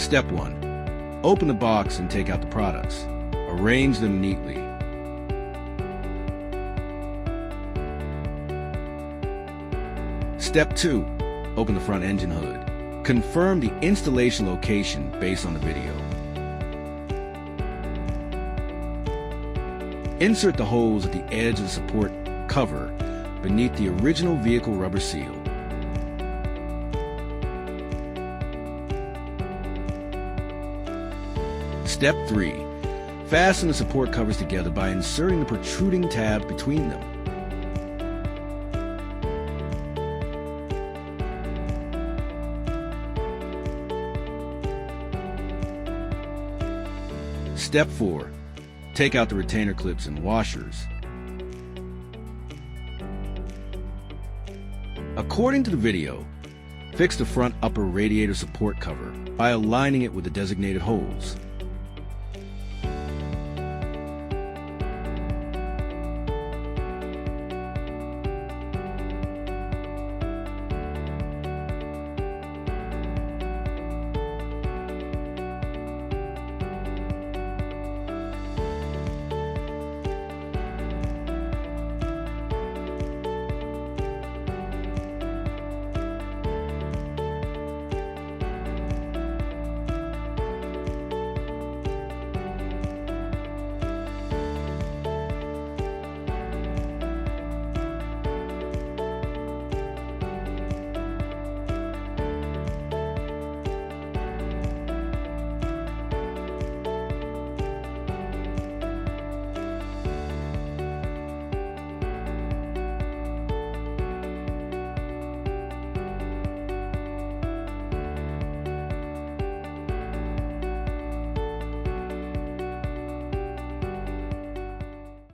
Step 1. Open the box and take out the products. Arrange them neatly. Step 2. Open the front engine hood. Confirm the installation location based on the video. Insert the holes at the edge of the support cover beneath the original vehicle rubber seal. Step 3. Fasten the support covers together by inserting the protruding tab between them. Step 4. Take out the retainer clips and washers. According to the video, fix the front upper radiator support cover by aligning it with the designated holes.